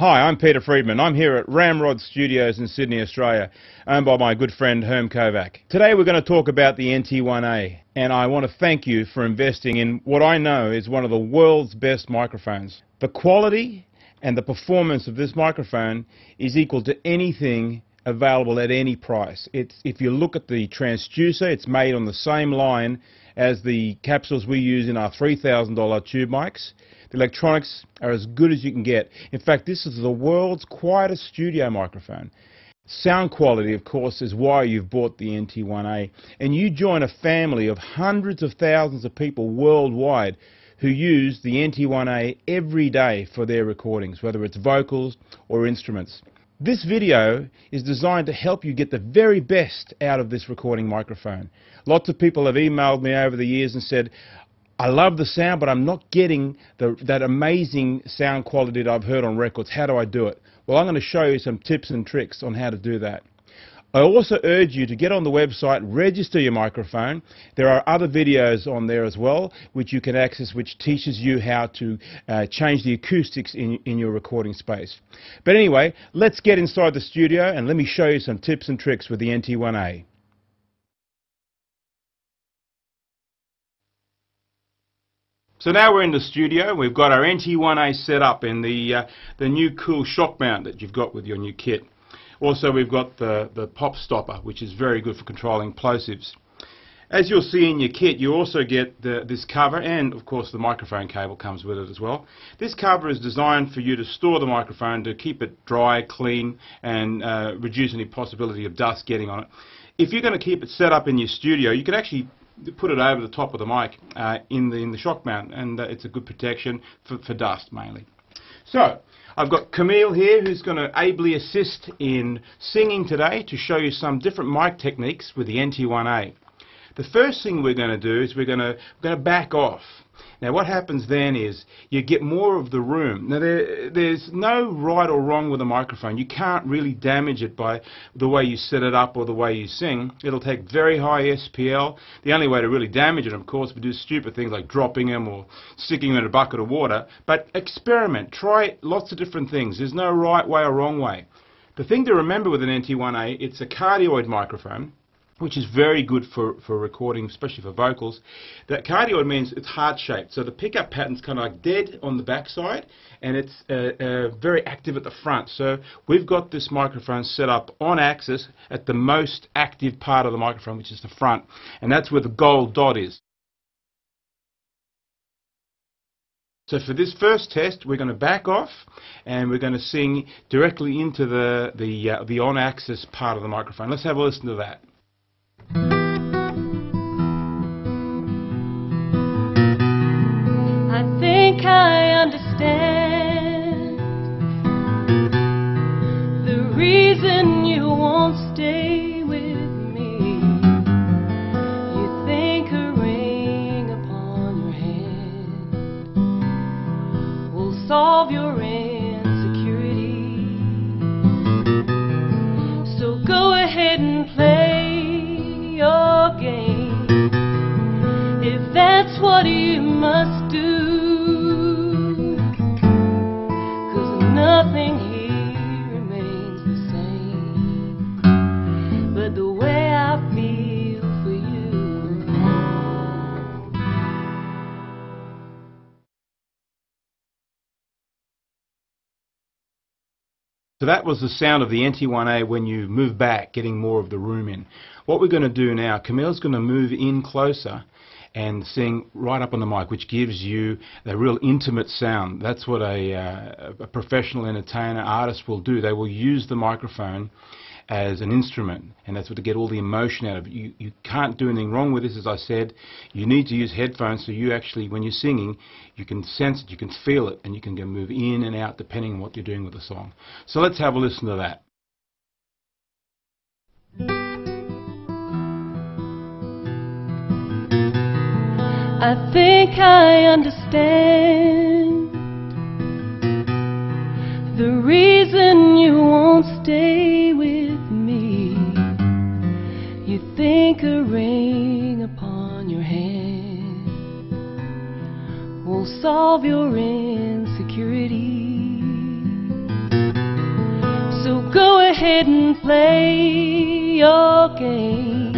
Hi, I'm Peter Friedman. I'm here at Ramrod Studios in Sydney, Australia, owned by my good friend Herm Kovac. Today we're going to talk about the NT1A, and I want to thank you for investing in what I know is one of the world's best microphones. The quality and the performance of this microphone is equal to anything available at any price. If you look at the transducer, it's made on the same line as the capsules we use in our $3,000 tube mics. The electronics are as good as you can get. In fact, this is the world's quietest studio microphone. Sound quality, of course, is why you've bought the NT1A. And you join a family of hundreds of thousands of people worldwide who use the NT1A every day for their recordings, whether it's vocals or instruments. This video is designed to help you get the very best out of this recording microphone. Lots of people have emailed me over the years and said, I love the sound, but I'm not getting that amazing sound quality that I've heard on records. How do I do it? Well, I'm going to show you some tips and tricks on how to do that. I also urge you to get on the website, register your microphone. There are other videos on there as well, which you can access, which teaches you how to change the acoustics in your recording space. But anyway, let's get inside the studio and let me show you some tips and tricks with the NT1A. So now we're in the studio. We've got our NT1A set up in the new cool shock mount that you've got with your new kit. Also, we've got the pop stopper, which is very good for controlling plosives. As you'll see in your kit, you also get this cover, and of course the microphone cable comes with it as well. This cover is designed for you to store the microphone, to keep it dry, clean, and reduce any possibility of dust getting on it. If you're going to keep it set up in your studio, you can actually put it over the top of the mic in the shock mount, and it's a good protection for dust mainly. So I've got Camille here, who's going to ably assist in singing today to show you some different mic techniques with the NT1A. The first thing we're going to do is we're going to back off. Now what happens then is you get more of the room. Now there's no right or wrong with a microphone. You can't really damage it by the way you set it up or the way you sing. It'll take very high SPL. The only way to really damage it, of course, would do stupid things like dropping them or sticking them in a bucket of water. But experiment. Try lots of different things. There's no right way or wrong way. The thing to remember with an NT1A, it's a cardioid microphone, which is very good for recording, especially for vocals. That cardioid means it's heart-shaped, so the pickup pattern's kind of like dead on the backside, and it's very active at the front. So we've got this microphone set up on axis at the most active part of the microphone, which is the front, and that's where the gold dot is. So for this first test, we're going to back off, and we're going to sing directly into the on-axis part of the microphone. Let's have a listen to that. I think I understand the reason you won't stay with me. You think a ring upon your hand will solve your insecurity. So go ahead and play your game, if that's what you must do. Nothing here remains the same, but the way I feel for you. So that was the sound of the NT1A when you move back, getting more of the room in. What we're going to do now, Camille's going to move in closer and sing right up on the mic, which gives you a real intimate sound. That's what a professional entertainer, artist will do. They will use the microphone as an instrument, and that's what to get all the emotion out of it. You can't do anything wrong with this, as I said. You need to use headphones so you actually, when you're singing, you can sense it, you can feel it, and you can go move in and out depending on what you're doing with the song. So let's have a listen to that. I think I understand the reason you won't stay with me. You think a ring upon your hand will solve your insecurity. So go ahead and play your game,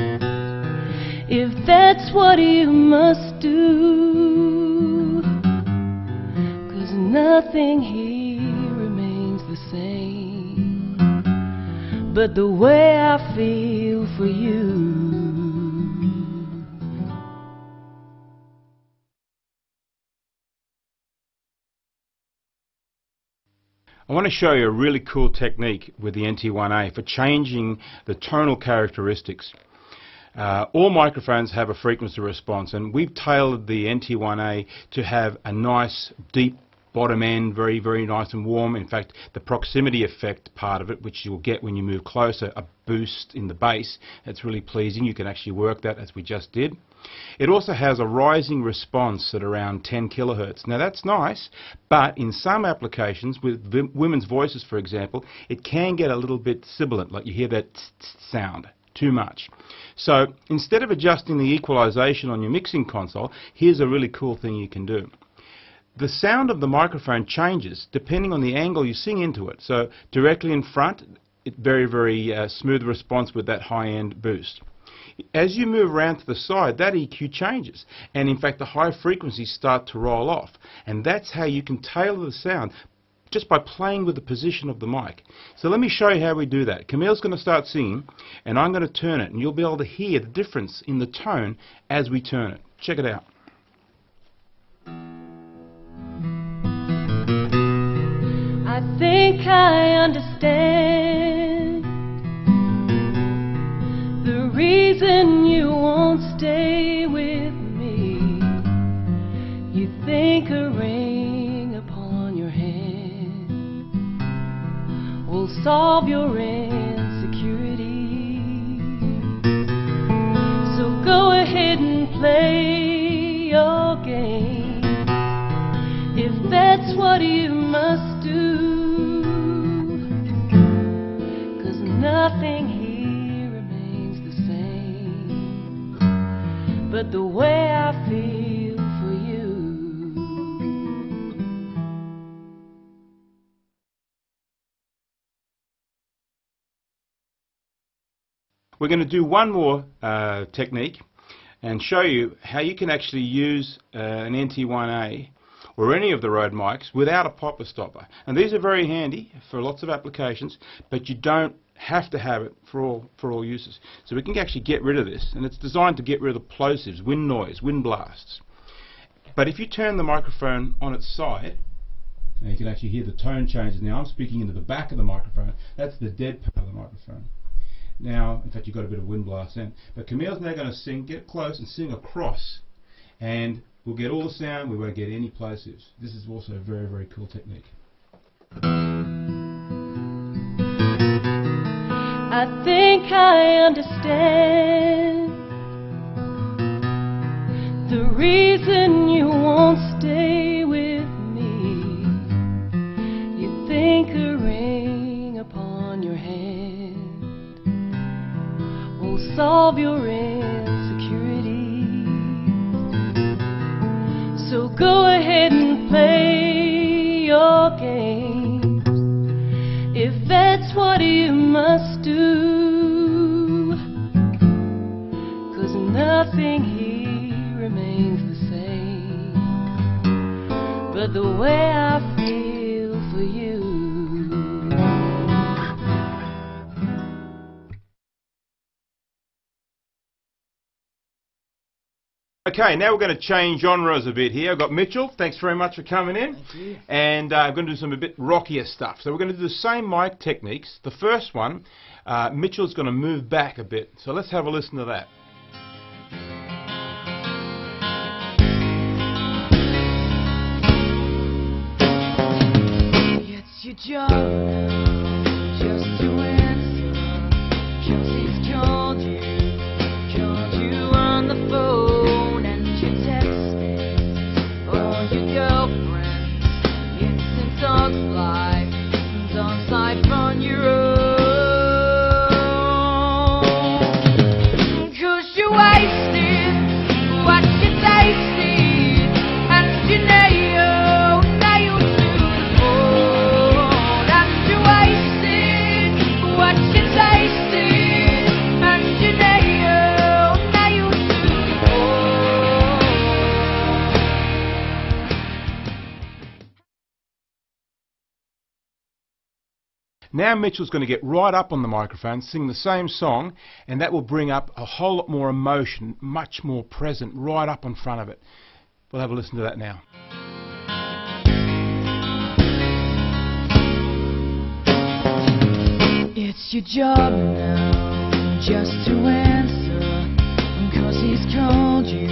if that's what you must do. 'Cause nothing here remains the same but the way I feel for you. I want to show you a really cool technique with the NT1A for changing the tonal characteristics. All microphones have a frequency response, and we've tailored the NT1A to have a nice deep bottom end, very, very nice and warm. In fact, the proximity effect part of it, which you'll get when you move closer, a boost in the bass, that's really pleasing. You can actually work that as we just did. It also has a rising response at around 10 kilohertz. Now that's nice, but in some applications, with women's voices for example, it can get a little bit sibilant, like you hear that sound too much. So instead of adjusting the equalization on your mixing console, here's a really cool thing you can do. The sound of the microphone changes depending on the angle you sing into it. So directly in front, it's very, very smooth response with that high-end boost. As you move around to the side, that EQ changes, and in fact the high frequencies start to roll off, and that's how you can tailor the sound just by playing with the position of the mic. So let me show you how we do that. Camille's going to start singing, and I'm going to turn it, and you'll be able to hear the difference in the tone as we turn it. Check it out. I think I understand the reason you won't stay with me. You think a ring upon your hand will solve your insecurity. So go ahead and play your game, if that's what you must do. 'Cause nothing here remains the same but the way I feel for you. We're going to do one more technique and show you how you can actually use an NT1A or any of the Rode mics without a popper stopper. And these are very handy for lots of applications, but you don't have to have it for all uses. So we can actually get rid of this, and it's designed to get rid of plosives, wind noise, wind blasts. But if you turn the microphone on its side, and you can actually hear the tone changes. Now I'm speaking into the back of the microphone. That's the dead part of the microphone. Now, in fact, you've got a bit of wind blast in. But Camille's now going to sing, get close and sing across. And we'll get all the sound, we won't get any plosives. This is also a very, very cool technique. I think I understand the reason you won't stay with me. You think a ring upon your hand will solve your insecurity. So go ahead and play your game, if that's what you must do. 'Cause nothing here remains the same but the way I feel for you. Okay, now we're going to change genres a bit here. I've got Mitchell, thanks very much for coming in. Thank you. And I'm going to do some a bit rockier stuff. So we're going to do the same mic techniques. The first one, Mitchell's going to move back a bit. So let's have a listen to that. It's your job just to answer, 'cause he's called you on the phone and you text all your girlfriends. Instant talks life, don't life on your own. 'Cause you're wasted what you tasted, and you nailed to the bone. And you're wasted Now Mitchell's going to get right up on the microphone, sing the same song, and that will bring up a whole lot more emotion, much more present, right up in front of it. We'll have a listen to that now. It's your job now just to answer, 'cause he's called you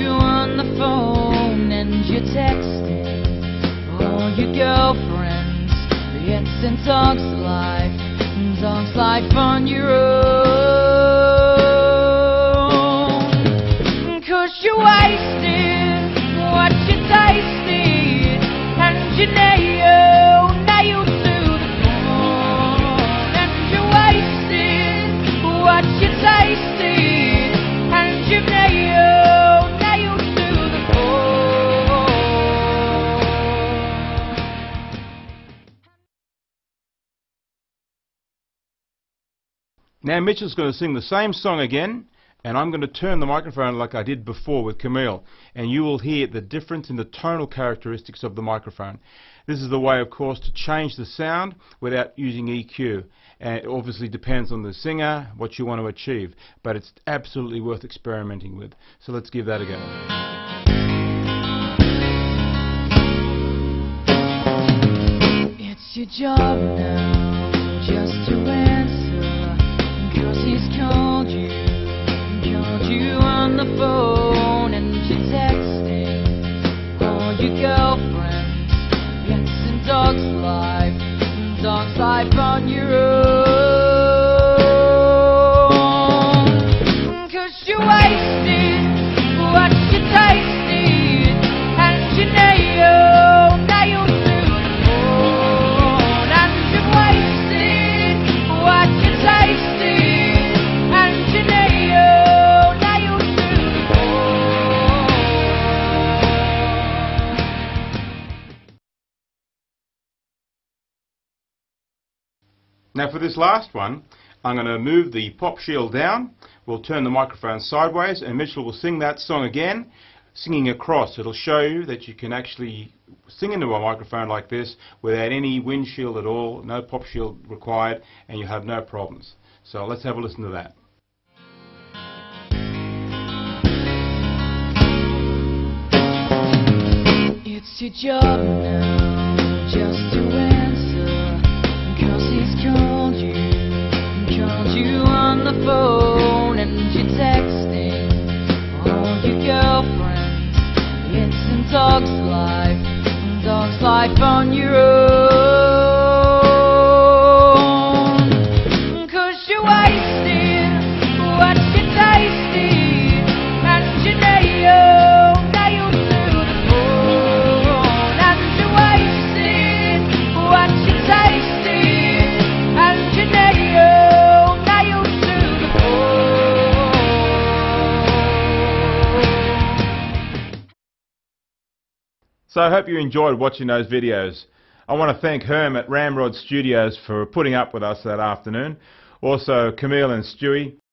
on the phone, and you're texting all your girlfriends. It's in dog's life on your own. 'Cause you're wasting what you tasted, and you nailed to the bone. And you're wasting what you tasted, and you nailed to the bone. Now Mitchell's going to sing the same song again, and I'm going to turn the microphone like I did before with Camille, and you will hear the difference in the tonal characteristics of the microphone. This is the way, of course, to change the sound without using EQ. And it obviously depends on the singer, what you want to achieve, but it's absolutely worth experimenting with. So let's give that a go. It's your job now just to answer, 'cause he's called you on the phone, and you're texting all your girlfriends. It's in dog's life on your own. 'Cause you're wasting what you tasted, and you nailed to the bone. And you're wasting what you tasted, and you nailed to the bone. Now for this last one, I'm going to move the pop shield down. We'll turn the microphone sideways, and Mitchell will sing that song again, singing across. It'll show you that you can actually sing into a microphone like this without any windshield at all, no pop shield required, and you have no problems. So let's have a listen to that. It's your job now just to answer, 'cause he's called you on the phone, and you're texting all your girlfriends. It's in dog's life on your own. 'Cause you're wasting what you tasted, and you nailed to the bone. And you're wasting what you tasted, and you nailed to the bone. So I hope you enjoyed watching those videos. I want to thank Herm at Ramrod Studios for putting up with us that afternoon. Also Camille and Stewie.